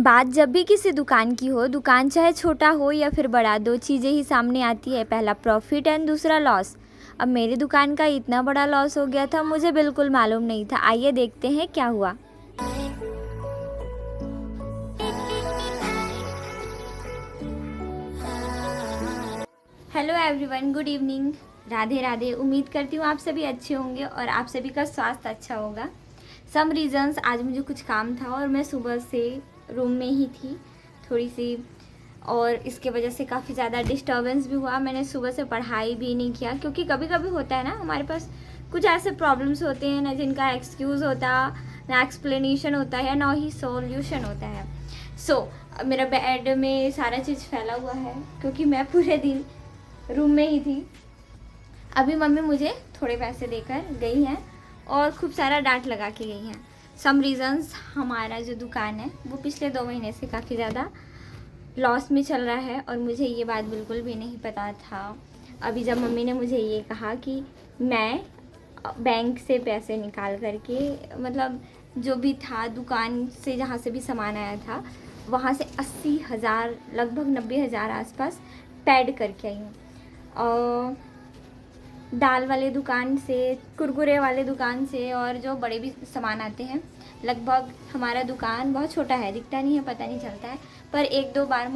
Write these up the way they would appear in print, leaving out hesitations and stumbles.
बात जब भी किसी दुकान की हो, दुकान चाहे छोटा हो या फिर बड़ा, दो चीज़ें ही सामने आती है, पहला प्रॉफिट एंड दूसरा लॉस। अब मेरी दुकान का इतना बड़ा लॉस हो गया था, मुझे बिल्कुल मालूम नहीं था। आइए देखते हैं क्या हुआ। Hello everyone, good evening, Radhe Radhe. उम्मीद करती हूँ आप सभी अच्छे होंगे और आप सभी का स्वास्थ्य अच्छा होगा। सम रीज़न्स आज मुझे कुछ काम था और मैं सुबह से रूम में ही थी थोड़ी सी, और इसके वजह से काफ़ी ज़्यादा डिस्टर्बेंस भी हुआ। मैंने सुबह से पढ़ाई भी नहीं किया, क्योंकि कभी कभी होता है ना, हमारे पास कुछ ऐसे प्रॉब्लम्स होते हैं ना जिनका एक्सक्यूज़ होता, ना एक्सप्लेनेशन होता है, ना ही सॉल्यूशन होता है। मेरा बेड में सारा चीज़ फैला हुआ है, क्योंकि मैं पूरे दिन रूम में ही थी। अभी मम्मी मुझे थोड़े पैसे देकर गई हैं और खूब सारा डांट लगा के गई हैं। सम रीज़न्स हमारा जो दुकान है वो पिछले 2 महीने से काफ़ी ज़्यादा लॉस में चल रहा है और मुझे ये बात बिल्कुल भी नहीं पता था। अभी जब मम्मी ने मुझे ये कहा कि मैं बैंक से पैसे निकाल करके, मतलब जो भी था दुकान से, जहाँ से भी सामान आया था वहाँ से 80,000, लगभग 90,000 आसपास पैड करके आई हूँ। दाल वाले दुकान से, कुरकुरे वाले दुकान से, और जो बड़े भी सामान आते हैं, लगभग हमारा दुकान बहुत छोटा है, दिखता नहीं है, पता नहीं चलता है, पर 1-2 बार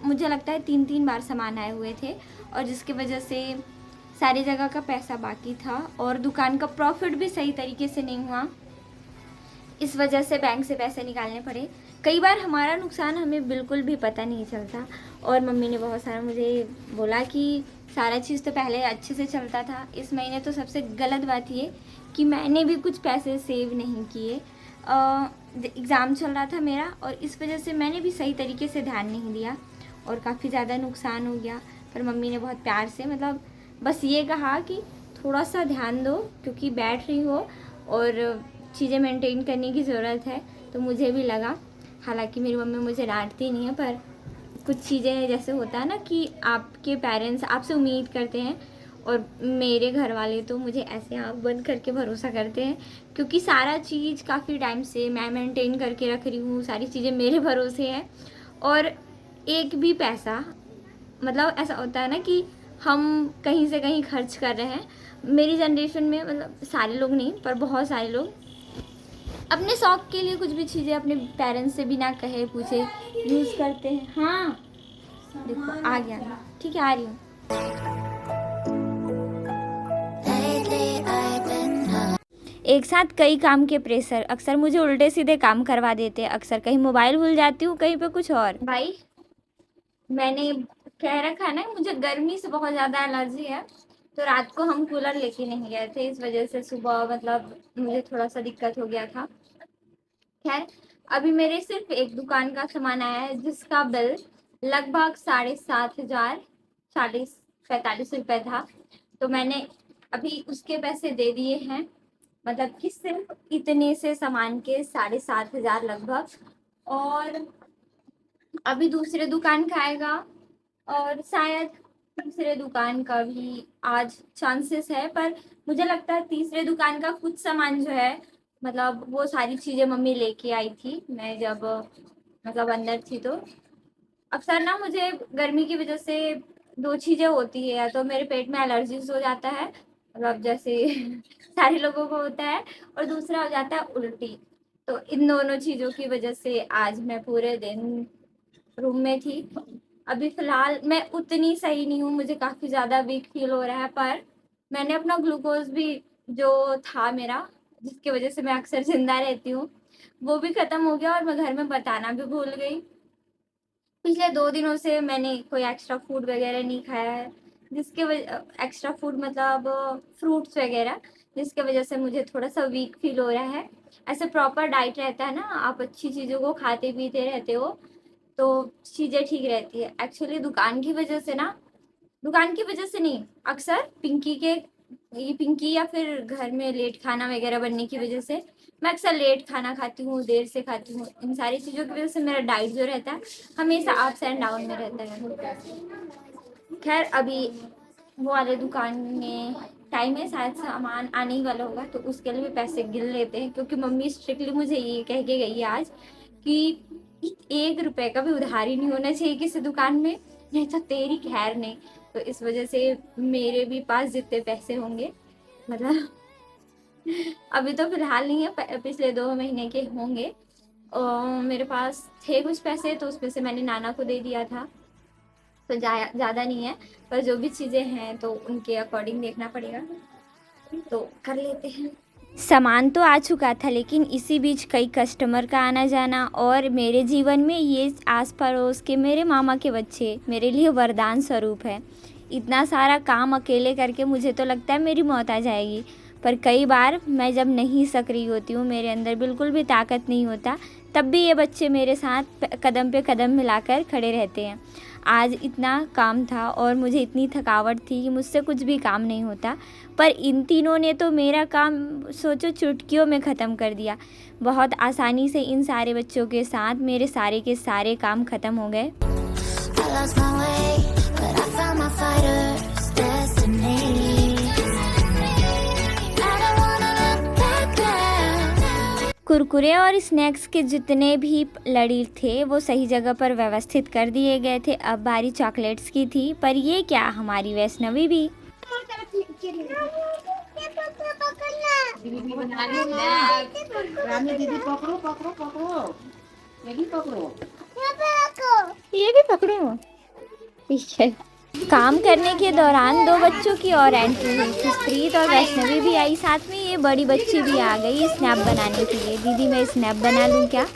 मुझे लगता है 3-3 बार सामान आए हुए थे, और जिसकी वजह से सारी जगह का पैसा बाकी था और दुकान का प्रॉफिट भी सही तरीके से नहीं हुआ। इस वजह से बैंक से पैसे निकालने पड़े। कई बार हमारा नुकसान हमें बिल्कुल भी पता नहीं चलता, और मम्मी ने बहुत सारा मुझे बोला कि सारा चीज़ तो पहले अच्छे से चलता था। इस महीने तो सबसे गलत बात ये कि मैंने भी कुछ पैसे सेव नहीं किए। एग्ज़ाम चल रहा था मेरा, और इस वजह से मैंने भी सही तरीके से ध्यान नहीं दिया और काफ़ी ज़्यादा नुकसान हो गया। पर मम्मी ने बहुत प्यार से, मतलब बस ये कहा कि थोड़ा सा ध्यान दो, क्योंकि बैठ रही हो और चीज़ें मेंटेन करने की ज़रूरत है। तो मुझे भी लगा, हालांकि मेरी मम्मी मुझे डांटती नहीं है, पर कुछ चीज़ें जैसे होता है ना कि आपके पेरेंट्स आपसे उम्मीद करते हैं, और मेरे घर वाले तो मुझे ऐसे आँख बंद करके भरोसा करते हैं, क्योंकि सारा चीज़ काफ़ी टाइम से मैं मेंटेन करके रख रही हूँ, सारी चीज़ें मेरे भरोसे हैं। और एक भी पैसा, मतलब ऐसा होता है ना कि हम कहीं से कहीं खर्च कर रहे हैं। मेरी जनरेशन में, मतलब सारे लोग नहीं पर बहुत सारे लोग अपने शौक के लिए कुछ भी चीज़ें अपने पेरेंट्स से बिना कहे पूछे यूज़ करते हैं। हाँ देखो आ गया, ठीक है, आ रही हूँ। एक साथ कई काम के प्रेशर अक्सर मुझे उल्टे सीधे काम करवा देते हैं। अक्सर कहीं मोबाइल भूल जाती हूँ, कहीं पे कुछ और। भाई, मैंने कह रखा ना, मुझे गर्मी से बहुत ज़्यादा एलर्जी है, तो रात को हम कूलर लेके नहीं गए थे, इस वजह से सुबह मतलब मुझे थोड़ा सा दिक्कत हो गया था। खैर, अभी मेरे सिर्फ एक दुकान का सामान आया है, जिसका बिल लगभग 7,500, 45 रुपये था। तो मैंने अभी उसके पैसे दे दिए हैं, मतलब कि सिर्फ इतने से सामान के 7,500 लगभग। और अभी दूसरे दुकान का आएगा, और शायद तीसरे दुकान का भी आज चांसेस है, पर मुझे लगता है तीसरे दुकान का कुछ सामान जो है, मतलब वो सारी चीज़ें मम्मी लेके आई थी, मैं जब मतलब अंदर थी। तो अक्सर ना मुझे गर्मी की वजह से 2 चीज़ें होती है, या तो मेरे पेट में एलर्जीज हो जाता है, मतलब जैसे सारे लोगों को होता है, और दूसरा हो जाता है उल्टी। तो इन दोनों चीज़ों की वजह से आज मैं पूरे दिन रूम में थी। अभी फ़िलहाल मैं उतनी सही नहीं हूँ, मुझे काफ़ी ज़्यादा वीक फ़ील हो रहा है, पर मैंने अपना ग्लूकोज़ भी, जो था मेरा, जिसकी वज़ह से मैं अक्सर ज़िंदा रहती हूँ, वो भी ख़त्म हो गया, और मैं घर में बताना भी भूल गई। पिछले 2 दिनों से मैंने कोई एक्स्ट्रा फूड वग़ैरह नहीं खाया है, जिसके एक्स्ट्रा फूड मतलब फ्रूट्स वग़ैरह, जिसकी वज़ह से मुझे थोड़ा-सा वीक फ़ील हो रहा है। ऐसे प्रॉपर डाइट रहता है ना, आप अच्छी चीज़ों को खाते-पीते रहते हो, तो चीज़ें ठीक रहती है। एक्चुअली दुकान की वजह से नहीं, अक्सर पिंकी या फिर घर में लेट खाना वगैरह बनने की वजह से मैं अक्सर लेट खाना खाती हूँ, देर से खाती हूँ। इन सारी चीज़ों की वजह से मेरा डाइट जो रहता है हमेशा अप्स एंड डाउन में रहता है। खैर, अभी वो वाले दुकान में टाइम है, शायद सामान आने ही वाला होगा, तो उसके लिए भी पैसे गिन लेते हैं, क्योंकि मम्मी स्ट्रिक्टली मुझे ये कह के गई है आज कि कि 1 रुपए का भी उधारी नहीं होना चाहिए किसी दुकान में, नहीं तो तेरी खैर नहीं। तो इस वजह से मेरे भी पास जितने पैसे होंगे, मतलब अभी तो फिलहाल नहीं है, पिछले 2 महीने के होंगे। मेरे पास थे कुछ पैसे, तो उसमें से मैंने नाना को दे दिया था, तो ज़्यादा नहीं है, पर जो भी चीज़ें हैं तो उनके अकॉर्डिंग देखना पड़ेगा, तो कर लेते हैं। सामान तो आ चुका था, लेकिन इसी बीच कई कस्टमर का आना जाना और मेरे जीवन में ये आस पड़ोस के मेरे मामा के बच्चे मेरे लिए वरदान स्वरूप है। इतना सारा काम अकेले करके मुझे तो लगता है मेरी मौत आ जाएगी, पर कई बार मैं जब नहीं सक्रिय होती हूँ, मेरे अंदर बिल्कुल भी ताकत नहीं होता, तब भी ये बच्चे मेरे साथ कदम पे कदम मिलाकर खड़े रहते हैं। आज इतना काम था और मुझे इतनी थकावट थी कि मुझसे कुछ भी काम नहीं होता, पर इन तीनों ने तो मेरा काम सोचो चुटकियों में ख़त्म कर दिया। बहुत आसानी से इन सारे बच्चों के साथ मेरे सारे के सारे काम ख़त्म हो गए। I lost my way, but I found my fighter's destiny. I don't wanna look back now. Kurkure और स्नैक्स के जितने भी लड़ी थे वो सही जगह पर व्यवस्थित कर दिए गए थे। अब बारी चॉकलेट्स की थी, पर ये क्या, हमारी वैष्णवी भी दीदी पकड़ो पकड़ो पकड़ो, ये भी पकड़ो। ये भी पकड़ू, ठीक है। काम करने के दौरान 2 बच्चों की और एंट्री हुई, सुप्रीत और वैष्णवी भी आई, साथ में ये बड़ी बच्ची भी आ गई स्नैप बनाने के लिए। दीदी मैं स्नैप बना लूँ क्या?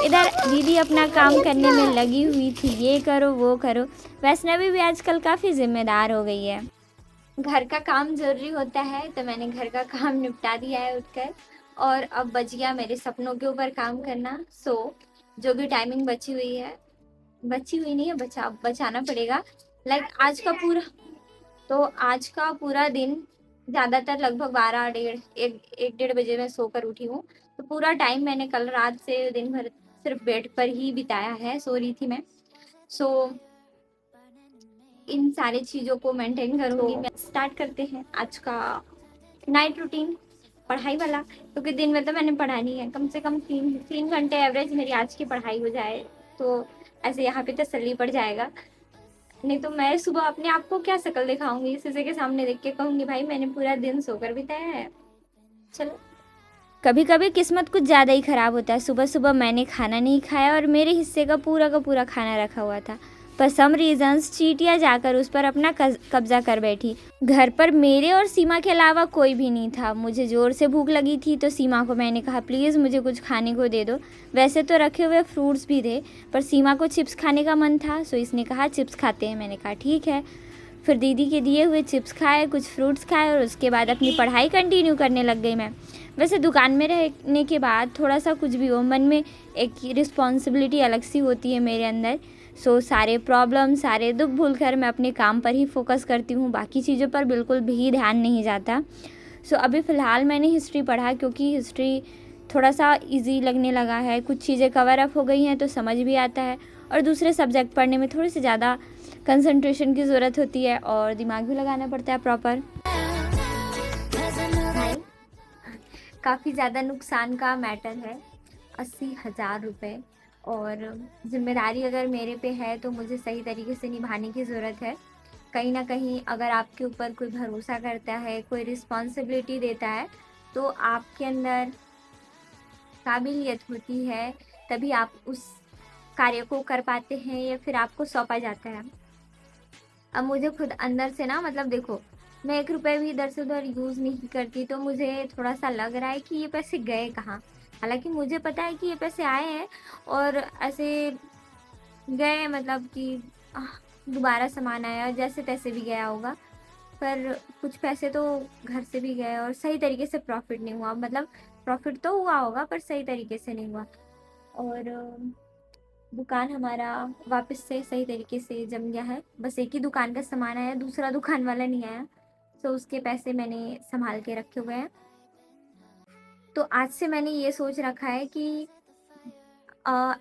इधर दीदी अपना काम करने में लगी हुई थी, ये करो वो करो। वैष्णवी भी आजकल काफ़ी जिम्मेदार हो गई है। घर का काम ज़रूरी होता है, तो मैंने घर का काम निपटा दिया है उठकर, और अब बच गया मेरे सपनों के ऊपर काम करना। जो भी टाइमिंग बची हुई नहीं है, बचाना पड़ेगा। आज का पूरा दिन ज़्यादातर लगभग 12 डेढ़ बजे मैं सोकर उठी हूँ, तो पूरा टाइम मैंने कल रात से दिन भर सिर्फ बेड पर ही बिताया है, सो रही थी मैं। इन सारी चीज़ों को मेंटेन करूँगी मैं। स्टार्ट करते हैं आज का नाइट रूटीन, पढ़ाई वाला, क्योंकि दिन में तो मैंने पढ़ा नहीं है। कम से कम 3 घंटे एवरेज मेरी आज की पढ़ाई हो जाए तो ऐसे यहाँ पे तसल्ली पड़ जाएगा। नहीं तो मैं सुबह अपने आप को क्या शक्ल दिखाऊंगी, शीशे के सामने देख के कहूँगी भाई मैंने पूरा दिन सोकर बिताया है। चलो, कभी कभी किस्मत कुछ ज़्यादा ही ख़राब होता है। सुबह सुबह मैंने खाना नहीं खाया और मेरे हिस्से का पूरा खाना रखा हुआ था, पर सम रीजंस चींटियाँ जाकर उस पर अपना कब्जा कर बैठी। घर पर मेरे और सीमा के अलावा कोई भी नहीं था। मुझे ज़ोर से भूख लगी थी, तो सीमा को मैंने कहा प्लीज़ मुझे कुछ खाने को दे दो। वैसे तो रखे हुए फ्रूट्स भी थे, पर सीमा को चिप्स खाने का मन था, सो इसने कहा चिप्स खाते हैं। मैंने कहा ठीक है। फिर दीदी के दिए हुए चिप्स खाए, कुछ फ्रूट्स खाए, और उसके बाद अपनी पढ़ाई कंटिन्यू करने लग गई मैं। वैसे दुकान में रहने के बाद थोड़ा सा कुछ भी हो, मन में एक रिस्पॉन्सिबिलिटी अलग सी होती है मेरे अंदर। सारे प्रॉब्लम, सारे दुख भूलकर मैं अपने काम पर ही फोकस करती हूँ, बाकी चीज़ों पर बिल्कुल भी ध्यान नहीं जाता। अभी फ़िलहाल मैंने हिस्ट्री पढ़ा, क्योंकि हिस्ट्री थोड़ा सा इजी लगने लगा है, कुछ चीज़ें कवर अप हो गई हैं तो समझ भी आता है, और दूसरे सब्जेक्ट पढ़ने में थोड़ी सी ज़्यादा कंसंट्रेशन की ज़रूरत होती है और दिमाग भी लगाना पड़ता है प्रॉपर। काफ़ी ज़्यादा नुकसान का मैटर है, 80,000 रुपये, और ज़िम्मेदारी अगर मेरे पे है तो मुझे सही तरीके से निभाने की ज़रूरत है। कहीं ना कहीं अगर आपके ऊपर कोई भरोसा करता है, कोई रिस्पॉन्सिबिलिटी देता है, तो आपके अंदर काबिलियत होती है, तभी आप उस कार्य को कर पाते हैं या फिर आपको सौंपा जाता है। अब मुझे खुद अंदर से ना, मतलब देखो, मैं 1 रुपये भी इधर से उधर यूज़ नहीं करती, तो मुझे थोड़ा सा लग रहा है कि ये पैसे गए कहाँ। हालांकि मुझे पता है कि ये पैसे आए हैं और ऐसे गए, मतलब कि दोबारा सामान आया, जैसे तैसे भी गया होगा, पर कुछ पैसे तो घर से भी गए और सही तरीके से प्रॉफिट नहीं हुआ। मतलब प्रॉफिट तो हुआ होगा पर सही तरीके से नहीं हुआ, और दुकान हमारा वापस से सही तरीके से जम गया है। बस एक ही दुकान का सामान आया, दूसरा दुकान वाला नहीं आया, तो उसके पैसे मैंने संभाल के रखे हुए हैं। तो आज से मैंने ये सोच रखा है कि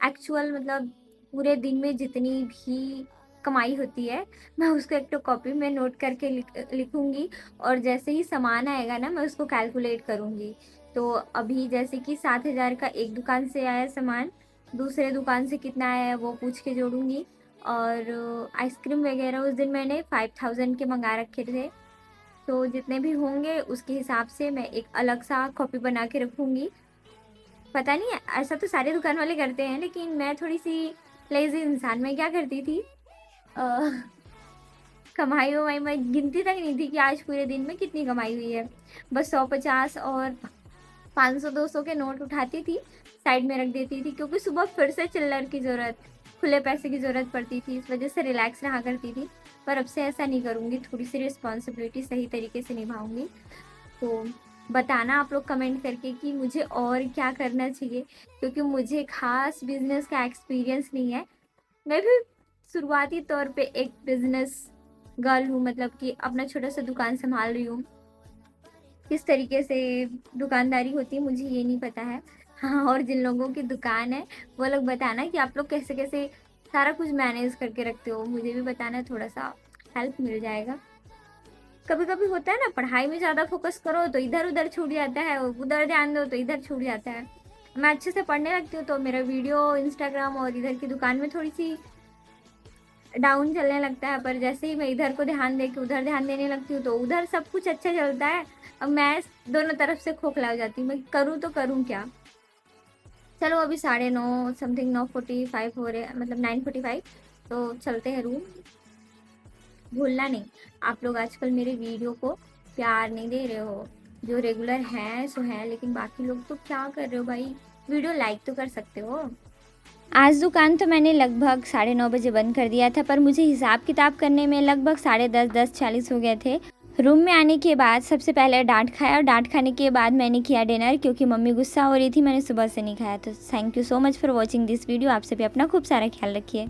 एक्चुअल, मतलब पूरे दिन में जितनी भी कमाई होती है, मैं उसको एक तो कॉपी में नोट करके लिखूंगी, और जैसे ही सामान आएगा ना मैं उसको कैलकुलेट करूंगी। तो अभी जैसे कि 7,000 का एक दुकान से आया सामान, दूसरे दुकान से कितना आया है वो पूछ के जोड़ूंगी। और आइसक्रीम वगैरह उस दिन मैंने 5000 के मंगा रखे थे, तो जितने भी होंगे उसके हिसाब से मैं एक अलग सा कॉपी बना के रखूँगी। पता नहीं ऐसा तो सारे दुकान वाले करते हैं, लेकिन मैं थोड़ी सी लेज़ी इंसान, मैं क्या करती थी, कमाई वमाई मैं गिनती तक नहीं थी कि आज पूरे दिन में कितनी कमाई हुई है। बस 150 और 500-200 के नोट उठाती थी, साइड में रख देती थी, क्योंकि सुबह फिर से चिल्लर की ज़रूरत, खुले पैसे की ज़रूरत पड़ती थी, इस वजह से रिलैक्स रहा करती थी। पर अब से ऐसा नहीं करूँगी, थोड़ी सी रिस्पॉन्सिबिलिटी सही तरीके से निभाऊँगी। तो बताना आप लोग कमेंट करके कि मुझे और क्या करना चाहिए, क्योंकि मुझे ख़ास बिज़नेस का एक्सपीरियंस नहीं है। मैं भी शुरुआती तौर पे एक बिज़नेस गर्ल हूँ, मतलब कि अपना छोटा सा दुकान संभाल रही हूँ। किस तरीके से दुकानदारी होती है मुझे ये नहीं पता है। हाँ, और जिन लोगों की दुकान है वो लोग बताना कि आप लोग कैसे कैसे सारा कुछ मैनेज करके रखते हो, मुझे भी बताना, थोड़ा सा हेल्प मिल जाएगा। कभी कभी होता है ना, पढ़ाई में ज़्यादा फोकस करो तो इधर उधर छूट जाता है, उधर ध्यान दो तो इधर छूट जाता है। मैं अच्छे से पढ़ने लगती हूँ तो मेरा वीडियो इंस्टाग्राम और इधर की दुकान में थोड़ी सी डाउन चलने लगता है, पर जैसे ही मैं इधर को ध्यान दे के उधर ध्यान देने लगती हूँ तो उधर सब कुछ अच्छा चलता है। अब मैं दोनों तरफ से खोखला हो जाती हूँ, मैं करूँ तो करूँ क्या। चलो अभी 9:30 समथिंग 9:45 हो रहे, मतलब 9:45, तो चलते हैं रूम। भूलना नहीं, आप लोग आजकल मेरे वीडियो को प्यार नहीं दे रहे हो, जो रेगुलर हैं सो हैं, लेकिन बाकी लोग तो क्या कर रहे हो भाई, वीडियो लाइक तो कर सकते हो। आज दुकान तो मैंने लगभग 9:30 बजे बंद कर दिया था, पर मुझे हिसाब किताब करने में लगभग 10:30 10:40 हो गए थे। रूम में आने के बाद सबसे पहले डांट खाया, और डांट खाने के बाद मैंने किया डिनर, क्योंकि मम्मी गुस्सा हो रही थी मैंने सुबह से नहीं खाया। तो thank you so much for watching this video. आप सभी अपना खूब सारा ख्याल रखिए।